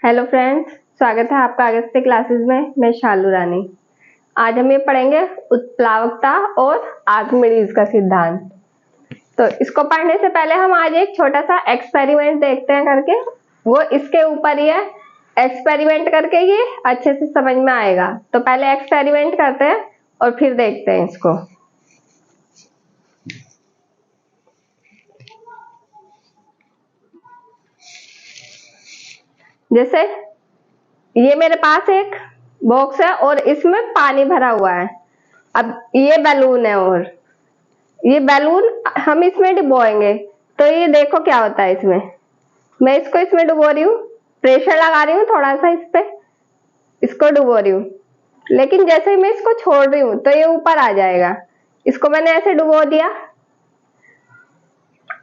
Hello friends, स्वागत है आपका अगस्त्य क्लासेस में। मैं शालू रानी। आज हम ये पढ़ेंगे उत्प्लावकता और आर्किमिडीज का सिद्धांत। तो इसको पढ़ने से पहले हम आज एक छोटा सा एक्सपेरिमेंट देखते हैं करके। वो इसके ऊपर ही है। एक्सपेरिमेंट करके ये अच्छे से समझ में आएगा। तो पहले एक्सपेरिमेंट करते हैं और फिर देखते हैं इसको। जैसे ये मेरे पास एक बॉक्स है और इसमें पानी भरा हुआ है। अब ये बैलून है और ये बैलून हम इसमें डुबोएंगे तो ये देखो क्या होता है। इसमें मैं इसको इसमें डुबो रही हूँ, प्रेशर लगा रही हूँ थोड़ा सा इस पे, इसको डुबो रही हूँ। लेकिन जैसे ही मैं इसको छोड़ रही हूँ तो ये ऊपर आ जाएगा। इसको मैंने ऐसे डुबो दिया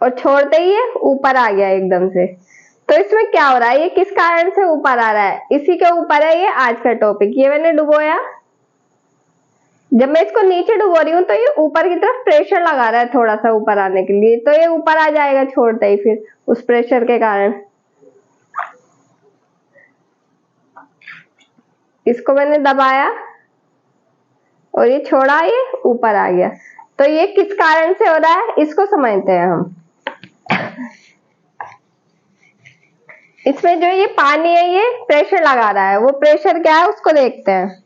और छोड़ते ही ये ऊपर आ गया एकदम से। तो इसमें क्या हो रहा है, ये किस कारण से ऊपर आ रहा है, इसी के ऊपर है ये आज का टॉपिक। ये मैंने डुबोया, जब मैं इसको नीचे डुबो रही हूँ तो ये ऊपर की तरफ प्रेशर लगा रहा है थोड़ा सा ऊपर आने के लिए, तो ये ऊपर आ जाएगा छोड़ते ही फिर उस प्रेशर के कारण। इसको मैंने दबाया और ये छोड़ा, ये ऊपर आ गया। तो ये किस कारण से हो रहा है इसको समझते हैं हम। इसमें जो ये पानी है ये प्रेशर लगा रहा है, वो प्रेशर क्या है उसको देखते हैं।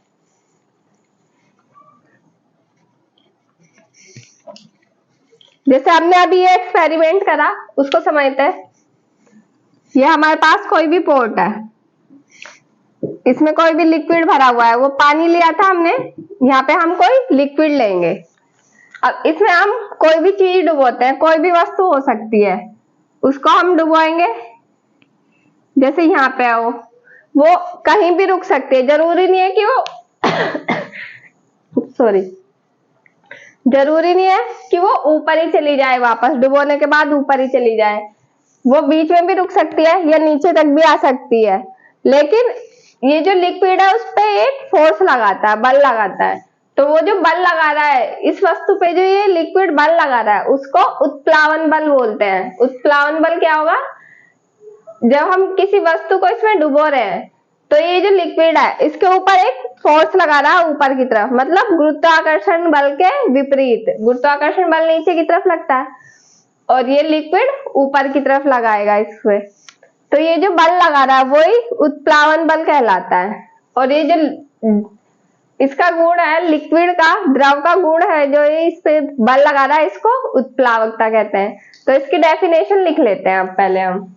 जैसे हमने अभी ये एक्सपेरिमेंट करा उसको समझते हैं। ये हमारे पास कोई भी पोर्ट है, इसमें कोई भी लिक्विड भरा हुआ है। वो पानी लिया था हमने, यहाँ पे हम कोई लिक्विड लेंगे। अब इसमें हम कोई भी चीज डुबोते हैं, कोई भी वस्तु हो सकती है, उसको हम डुबोएंगे। जैसे यहाँ पे है वो कहीं भी रुक सकती है, जरूरी नहीं है कि वो सॉरी, जरूरी नहीं है कि वो ऊपर ही चली जाए, वापस डुबोने के बाद ऊपर ही चली जाए। वो बीच में भी रुक सकती है या नीचे तक भी आ सकती है। लेकिन ये जो लिक्विड है उस पे एक फोर्स लगाता है, बल लगाता है। तो वो जो बल लगा रहा है इस वस्तु पे, जो ये लिक्विड बल लगा रहा है, उसको उत्प्लावन बल बोलते हैं। उत्प्लावन बल क्या होगा, जब हम किसी वस्तु को इसमें डुबो रहे हैं तो ये जो लिक्विड है इसके ऊपर एक फोर्स लगा रहा है ऊपर की तरफ, मतलब गुरुत्वाकर्षण बल के विपरीत। गुरुत्वाकर्षण बल नीचे की तरफ लगता है और ये लिक्विड ऊपर की तरफ लगाएगा इसमें। तो ये जो बल लगा रहा है वही उत्प्लावन बल कहलाता है। और ये जो इसका गुण है, लिक्विड का, द्रव का गुण है जो ये इस पे बल लगा रहा है, इसको उत्प्लावकता कहते हैं। तो इसकी डेफिनेशन लिख लेते हैं अब पहले हम।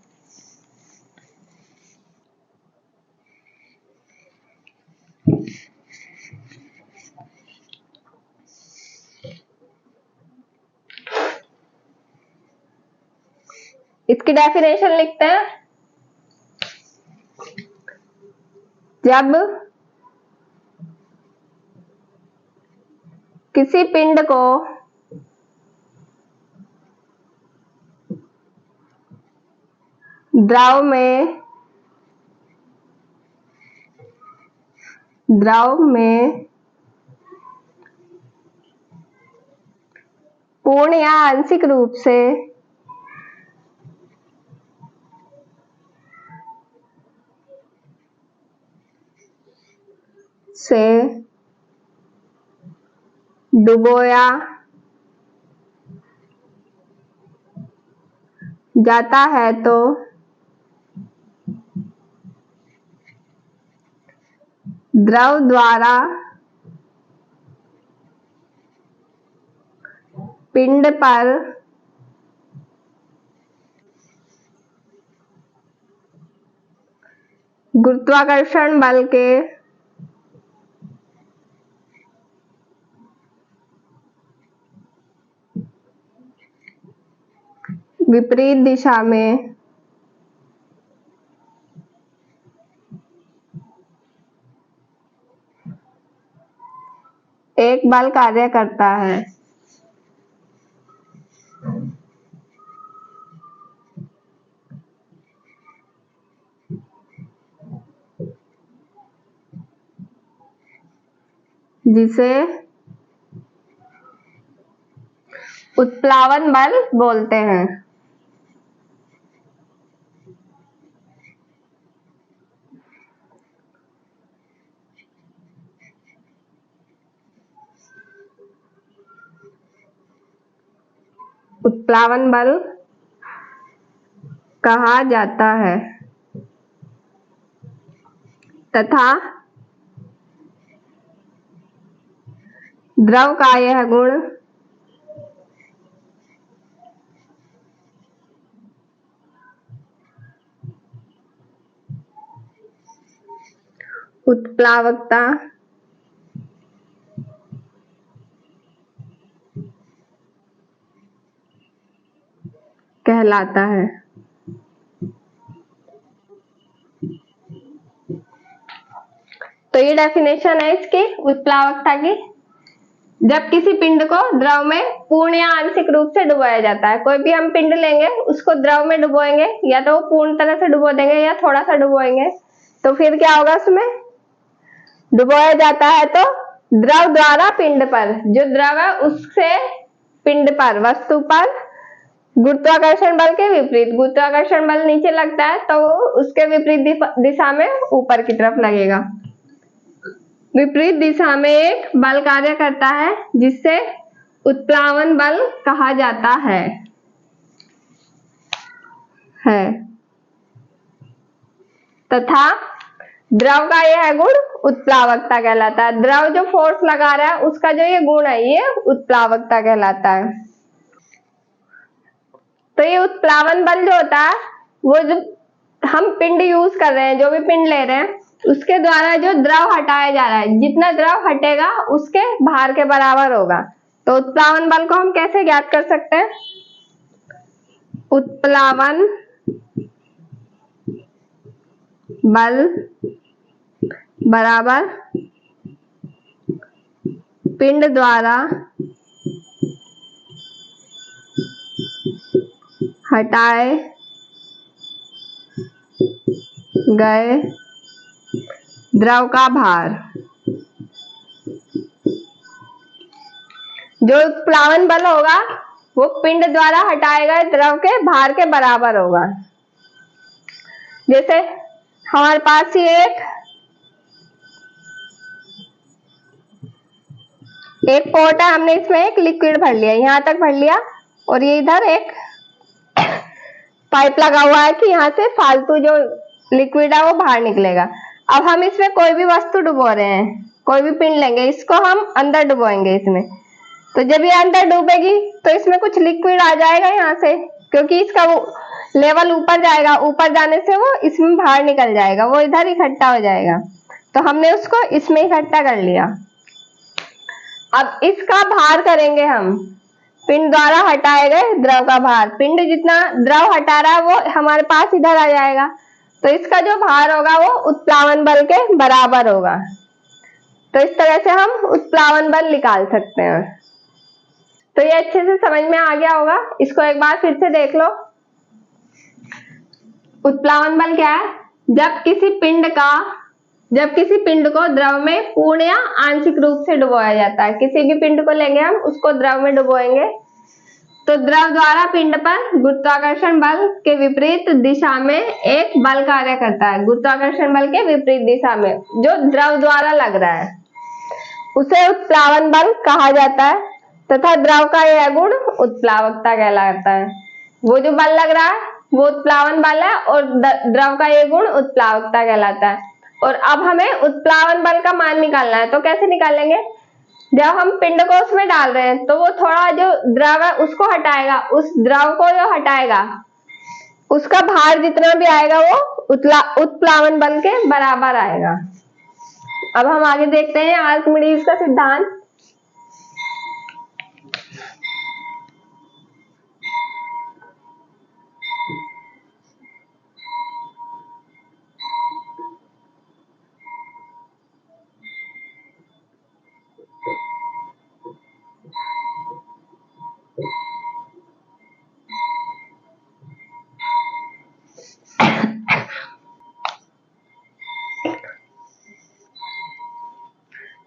इसकी डेफिनेशन लिखते हैं। जब किसी पिंड को द्रव में पूर्ण या आंशिक रूप से डुबोया जाता है तो द्रव द्वारा पिंड पर गुरुत्वाकर्षण बल के विपरीत दिशा में एक बल कार्य करता है। जिसे उत्प्लावन बल बोलते हैं। उत्प्लावन बल कहा जाता है तथा द्रव का यह गुण उत्प्लावकता कहलाता है। तो ये डेफिनेशन है इसकी उत्प्लावकता की। जब किसी पिंड को द्रव में पूर्ण या आंशिक रूप से डुबोया जाता है, कोई भी हम पिंड लेंगे उसको द्रव में डुबोएंगे, या तो वो पूर्ण तरह से डुबो देंगे या थोड़ा सा डुबोएंगे, तो फिर क्या होगा, उसमें डुबोया जाता है तो द्रव द्वारा पिंड पर, जो द्रव है उससे पिंड पर, वस्तु पर गुरुत्वाकर्षण बल के विपरीत, गुरुत्वाकर्षण बल नीचे लगता है तो उसके विपरीत दिशा में ऊपर की तरफ लगेगा। विपरीत दिशा में एक बल कार्य करता है जिससे उत्प्लावन बल कहा जाता है। तथा द्रव का यह गुण उत्प्लावकता कहलाता है। द्रव जो फोर्स लगा रहा है उसका जो ये गुण है ये उत्प्लावकता कहलाता है। तो ये उत्प्लावन बल जो होता है वो जो हम पिंड यूज कर रहे हैं, जो भी पिंड ले रहे हैं उसके द्वारा जो द्रव हटाया जा रहा है, जितना द्रव हटेगा उसके भार के बराबर होगा। तो उत्प्लावन बल को हम कैसे ज्ञात कर सकते हैं? उत्प्लावन बल बराबर पिंड द्वारा हटाए गए द्रव का भार। जो उत्प्लावन बल होगा वो पिंड द्वारा हटाए गए द्रव के भार के बराबर होगा। जैसे हमारे पास ही एक पॉट है, हमने इसमें एक लिक्विड भर लिया, यहां तक भर लिया, और ये इधर एक पाइप लगा हुआ है कि यहाँ से फालतू जो लिक्विड है वो बाहर निकलेगा। अब हम इसमें कोई भी वस्तु डुबो रहे हैं, कोई भी पिंड लेंगे, इसको हम अंदर डुबोएंगे इसमें, तो जब ये अंदर डूबेगी तो इसमें कुछ लिक्विड आ जाएगा यहाँ से, क्योंकि इसका वो लेवल ऊपर जाएगा, ऊपर जाने से वो इसमें बाहर निकल जाएगा, वो इधर इकट्ठा हो जाएगा। तो हमने उसको इसमें इकट्ठा कर लिया। अब इसका भार करेंगे हम, पिंड द्वारा हटाए गए द्रव का भार। पिंड जितना द्रव हटा रहा है वो हमारे पास इधर आ जाएगा, तो इसका जो भार होगा वो उत्प्लावन बल के बराबर होगा। तो इस तरह से हम उत्प्लावन बल निकाल सकते हैं। तो ये अच्छे से समझ में आ गया होगा। इसको एक बार फिर से देख लो। उत्प्लावन बल क्या है? जब किसी पिंड को द्रव में पूर्ण या आंशिक रूप से डुबोया जाता है। किसी भी पिंड को लेंगे हम, उसको द्रव में डुबोएंगे तो द्रव द्वारा पिंड पर गुरुत्वाकर्षण बल के विपरीत दिशा में एक बल कार्य करता है। गुरुत्वाकर्षण बल के विपरीत दिशा में जो द्रव द्वारा लग रहा है उसे उत्प्लावन बल कहा जाता है तथा द्रव का यह गुण उत्प्लावकता कहलाता है। वो जो बल लग रहा है वो उत्प्लावन बल है और द्रव का यह गुण उत्प्लावकता कहलाता है। और अब हमें उत्प्लावन बल का मान निकालना है, तो कैसे निकालेंगे? जब हम पिंड को उसमें डाल रहे हैं तो वो थोड़ा जो द्रव है उसको हटाएगा, उस द्रव को जो हटाएगा उसका भार जितना भी आएगा वो उत्प्लावन बल के बराबर आएगा। अब हम आगे देखते हैं आर्किमिडीज का सिद्धांत।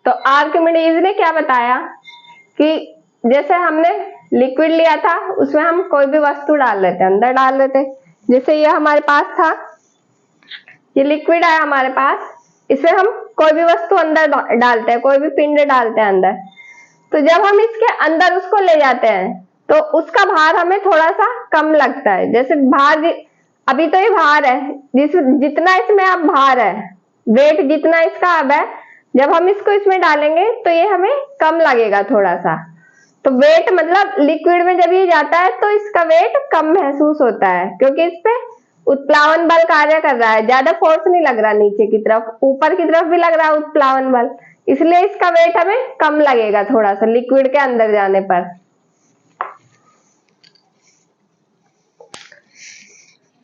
तो आर्किमिडीज ने क्या बताया कि जैसे हमने लिक्विड लिया था उसमें हम कोई भी वस्तु डाल लेते हैं, अंदर डाल लेते। जैसे ये हमारे पास था, ये लिक्विड है हमारे पास, इसमें हम कोई भी वस्तु अंदर डालते हैं, कोई भी पिंड डालते हैं अंदर। तो जब हम इसके अंदर उसको ले जाते हैं तो उसका भार हमें थोड़ा सा कम लगता है। जैसे भार अभी तो ये भार है, जितना इसमें अब भार है, वेट जितना इसका अब है, जब हम इसको इसमें डालेंगे तो ये हमें कम लगेगा थोड़ा सा। तो वेट मतलब लिक्विड में जब ये जाता है तो इसका वेट कम महसूस होता है, क्योंकि इस पे उत्प्लावन बल कार्य कर रहा है, ज्यादा फोर्स नहीं लग रहा नीचे की तरफ, ऊपर की तरफ भी लग रहा है उत्प्लावन बल, इसलिए इसका वेट हमें कम लगेगा थोड़ा सा लिक्विड के अंदर जाने पर।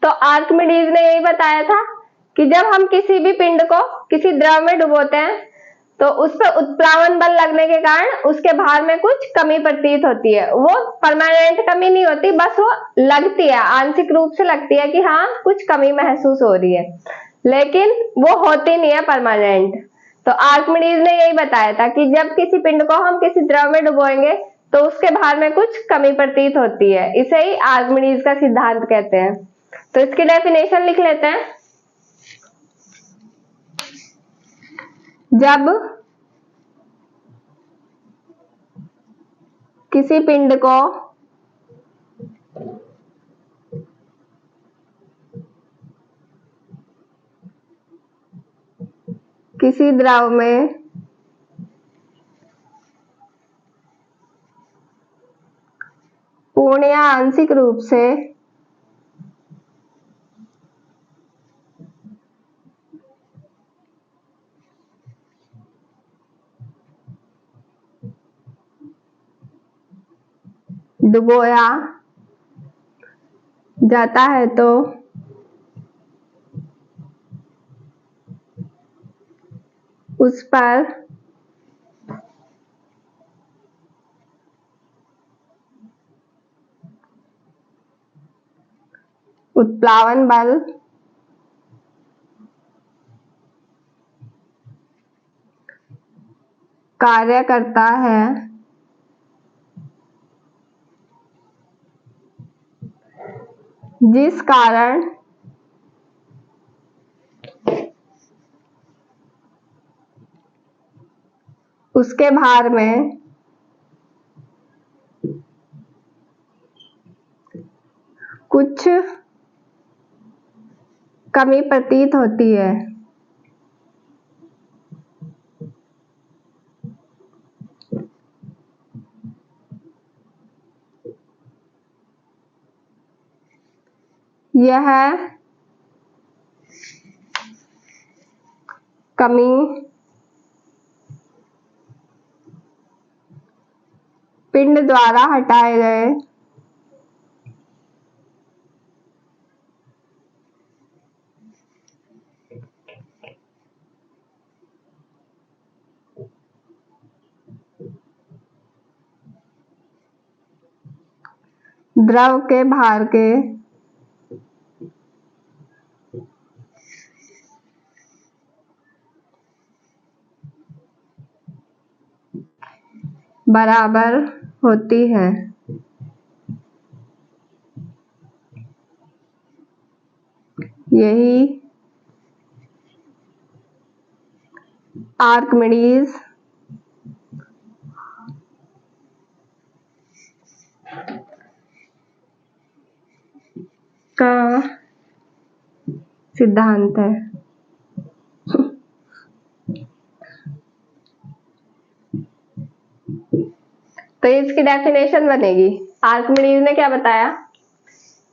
तो आर्किमिडीज ने यही बताया था कि जब हम किसी भी पिंड को किसी द्रव में डुबोते हैं तो उस पर उत्प्लावन बल लगने के कारण उसके भार में कुछ कमी प्रतीत होती है। वो परमानेंट कमी नहीं होती, बस वो लगती है, आंशिक रूप से लगती है कि हाँ कुछ कमी महसूस हो रही है, लेकिन वो होती नहीं है परमानेंट। तो आर्किमिडीज ने यही बताया था कि जब किसी पिंड को हम किसी द्रव में डुबोएंगे तो उसके भार में कुछ कमी प्रतीत होती है, इसे ही आर्किमिडीज का सिद्धांत कहते हैं। तो इसकी डेफिनेशन लिख लेते हैं। जब किसी पिंड को किसी द्रव में पूर्ण या आंशिक रूप से डुबोया जाता है तो उस पर उत्प्लावन बल कार्य करता है, जिस कारण उसके भार में कुछ कमी प्रतीत होती है। यह कमी पिंड द्वारा हटाए गए द्रव के भार के बराबर होती है। यही आर्किमिडीज का सिद्धांत है। तो इसकी डेफिनेशन बनेगी। आर्किमिडीज ने क्या बताया,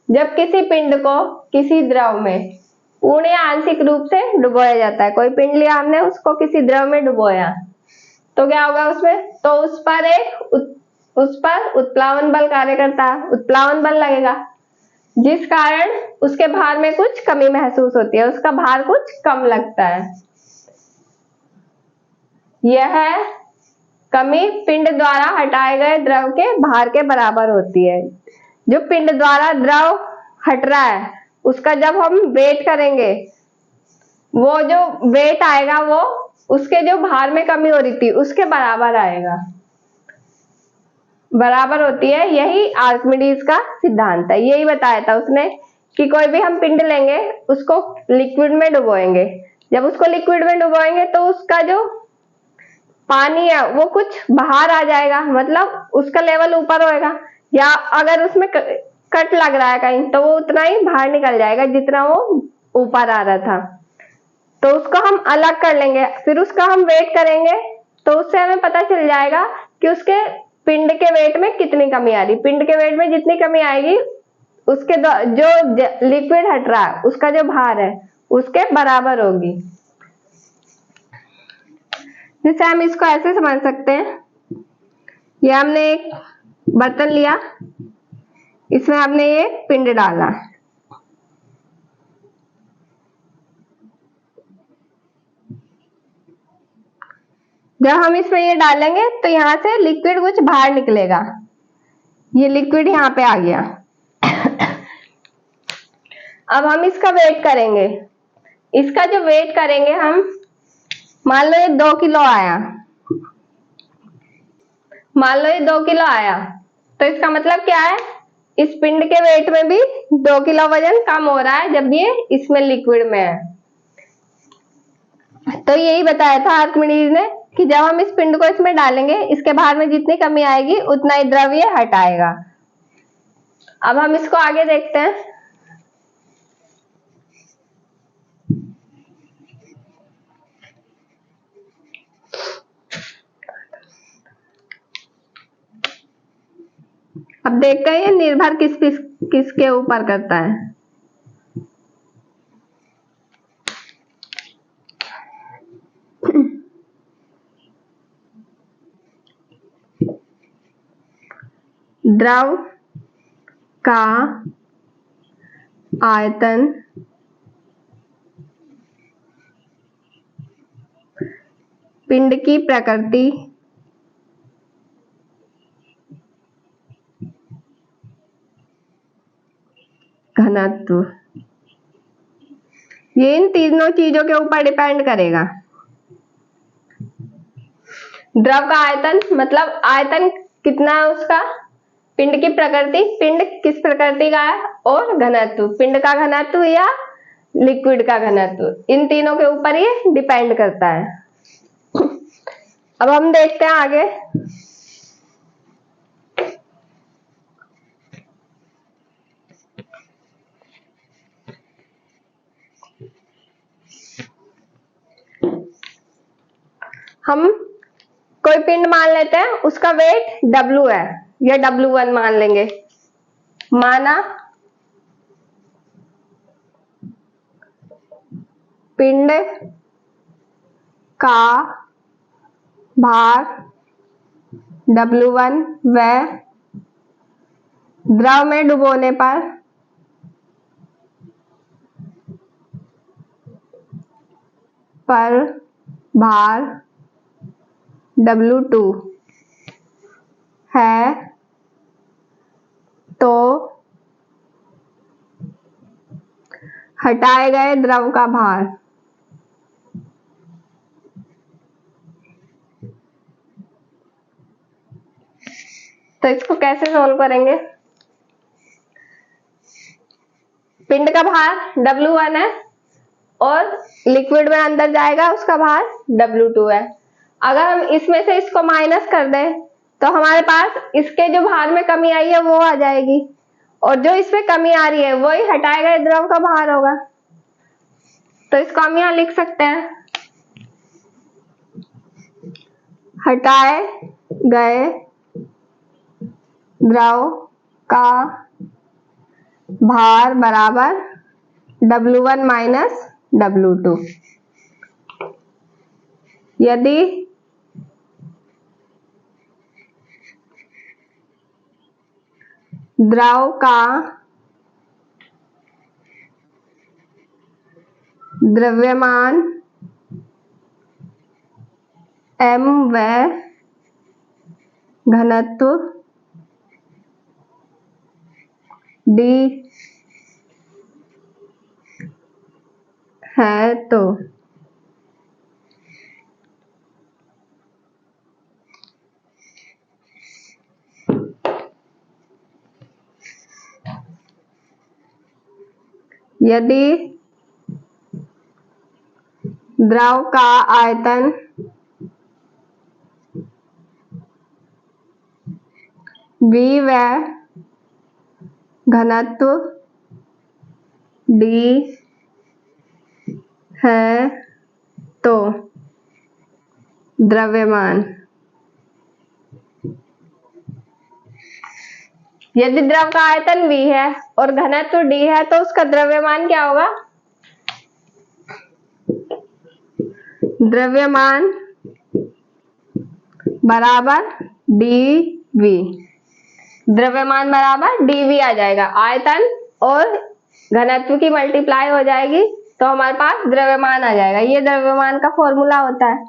जब किसी पिंड को किसी द्रव में पूर्ण या आंशिक रूप से डुबोया जाता है, कोई पिंड लिया हमने, उसको किसी द्रव में डुबोया, तो क्या होगा उसमें, तो उस पर उत्प्लावन बल कार्य करता है, उत्प्लावन बल लगेगा, जिस कारण उसके भार में कुछ कमी महसूस होती है, उसका भार कुछ कम लगता है। यह कमी पिंड द्वारा हटाए गए द्रव के भार के बराबर होती है। जो पिंड द्वारा द्रव हट रहा है उसका जब हम वेट करेंगे, वो जो वेट आएगा वो उसके जो भार में कमी हो रही थी उसके बराबर आएगा, बराबर होती है। यही आर्किमिडीज का सिद्धांत है। यही बताया था उसने कि कोई भी हम पिंड लेंगे, उसको लिक्विड में डुबोएंगे, जब उसको लिक्विड में डुबोएंगे तो उसका जो पानी है वो कुछ बाहर आ जाएगा, मतलब उसका लेवल ऊपर होएगा, या अगर उसमें कट लग रहा है कहीं तो वो उतना ही बाहर निकल जाएगा जितना वो ऊपर आ रहा था। तो उसको हम अलग कर लेंगे, फिर उसका हम वेट करेंगे तो उससे हमें पता चल जाएगा कि उसके पिंड के वेट में कितनी कमी आ रही। पिंड के वेट में जितनी कमी आएगी उसके जो लिक्विड हट रहा है उसका जो भार है उसके बराबर होगी। जैसे हम इसको ऐसे समझ सकते हैं, ये हमने एक बर्तन लिया, इसमें हमने ये पिंड डाला, जब हम इसमें ये डालेंगे तो यहाँ से लिक्विड कुछ बाहर निकलेगा, ये लिक्विड यहाँ पे आ गया। अब हम इसका वेट करेंगे, इसका जो वेट करेंगे हम, मान लो ये 2 किलो आया, मान लो ये 2 किलो आया, तो इसका मतलब क्या है, इस पिंड के वेट में भी 2 किलो वजन कम हो रहा है जब ये इसमें लिक्विड में है। तो यही बताया था आर्किमिडीज ने कि जब हम इस पिंड को इसमें डालेंगे इसके बाहर में जितनी कमी आएगी उतना ही द्रव्य हटाएगा। अब हम इसको आगे देखते हैं। अब देखते हैं ये निर्भर किसके ऊपर करता है। द्रव का आयतन पिंड की प्रकृति घनत्व, ये इन तीनों चीजों के ऊपर डिपेंड करेगा। द्रव का आयतन मतलब आयतन कितना है उसका, पिंड की प्रकृति, पिंड किस प्रकृति का है, और घनत्व, पिंड का घनत्व या लिक्विड का घनत्व, इन तीनों के ऊपर ये डिपेंड करता है। अब हम देखते हैं आगे। हम कोई पिंड मान लेते हैं, उसका वेट W है, या W1 मान लेंगे। माना पिंड का भार W1 व द्रव में डुबोने पर भार W2 है, तो हटाए गए द्रव का भार तो इसको कैसे सोल्व करेंगे। पिंड का भार W1 है और लिक्विड में अंदर जाएगा उसका भार W2 है। अगर हम इसमें से इसको माइनस कर दें तो हमारे पास इसके जो भार में कमी आई है वो आ जाएगी, और जो इसमें कमी आ रही है वही हटाए गए द्रव का भार होगा। तो इसको हम यहाँ लिख सकते हैं, हटाए गए द्रव का भार बराबर W1 माइनस W2। यदि द्रव का द्रव्यमान m व घनत्व d है, तो यदि द्रव का आयतन V व घनत्व D है तो द्रव्यमान, यदि द्रव का आयतन V है और घनत्व D है तो उसका द्रव्यमान क्या होगा? द्रव्यमान बराबर dV, द्रव्यमान बराबर dV आ जाएगा। आयतन और घनत्व की मल्टीप्लाई हो जाएगी तो हमारे पास द्रव्यमान आ जाएगा। ये द्रव्यमान का फॉर्मूला होता है।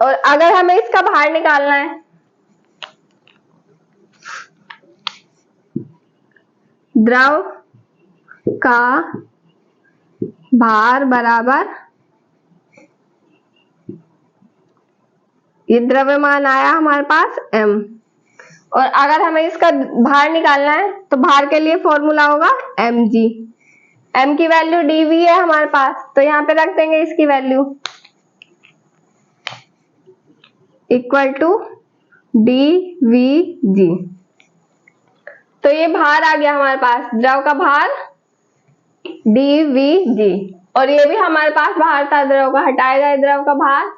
और अगर हमें इसका भार निकालना है, द्रव का भार बराबर, ये द्रव्यमान आया हमारे पास m, और अगर हमें इसका भार निकालना है तो भार के लिए फॉर्मूला होगा mg। m की वैल्यू dv है हमारे पास, तो यहाँ पे रख देंगे इसकी वैल्यू इक्वल टू dvg। तो ये भार आ गया हमारे पास, द्रव का भार dvg, और ये भी हमारे पास भार था द्रव का, हटाएगा ये द्रव का भार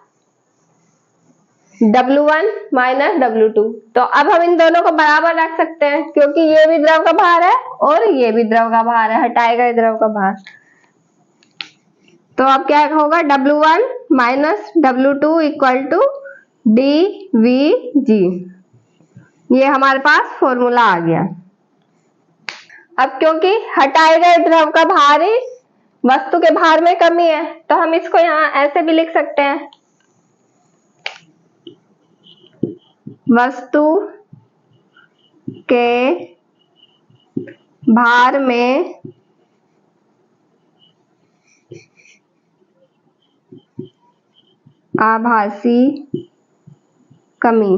W1 माइनस W2। तो अब हम इन दोनों को बराबर रख सकते हैं क्योंकि ये भी द्रव का भार है और ये भी द्रव का भार है, हटाएगा ये द्रव का भार। तो अब क्या होगा? W1 minus W2 equal to dVg। ये हमारे पास फॉर्मूला आ गया। अब क्योंकि हटाए गए द्रव का भार ही वस्तु के भार में कमी है तो हम इसको यहाँ ऐसे भी लिख सकते हैं, वस्तु के भार में आभासी कमी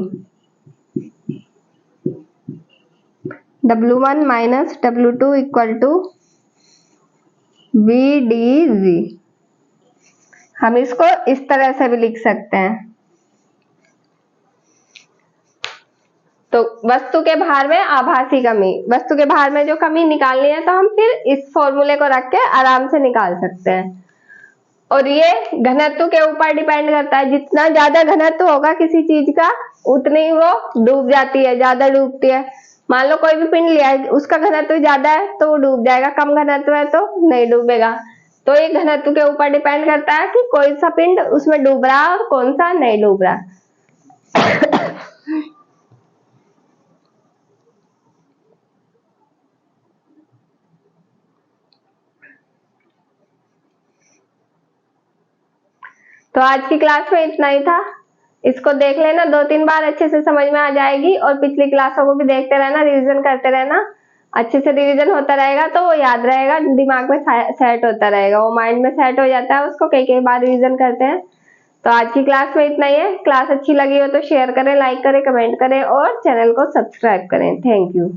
W1 minus W2 equal to VDG। हम इसको इस तरह से भी लिख सकते हैं। तो वस्तु के भार में आभासी कमी, वस्तु के भार में जो कमी निकालनी है तो हम फिर इस फॉर्मूले को रख के आराम से निकाल सकते हैं। और ये घनत्व के ऊपर डिपेंड करता है, जितना ज्यादा घनत्व होगा किसी चीज का उतनी ही वो डूब जाती है, ज्यादा डूबती है। मान लो कोई भी पिंड लिया है, उसका घनत्व ज्यादा है तो वो डूब जाएगा, कम घनत्व है तो नहीं डूबेगा। तो ये घनत्व के ऊपर डिपेंड करता है कि कौन सा पिंड उसमें डूब रहा है और कौन सा नहीं डूब रहा। तो आज की क्लास में इतना ही था। इसको देख लेना, 2-3 बार अच्छे से समझ में आ जाएगी, और पिछली क्लासों को भी देखते रहना, रिवीजन करते रहना। अच्छे से रिवीजन होता रहेगा तो वो याद रहेगा, दिमाग में सेट होता रहेगा, वो माइंड में सेट हो जाता है, उसको कई बार रिवीजन करते हैं। तो आज की क्लास में इतना ही है। क्लास अच्छी लगी हो तो शेयर करें, लाइक करें, कमेंट करें और चैनल को सब्सक्राइब करें। Thank you.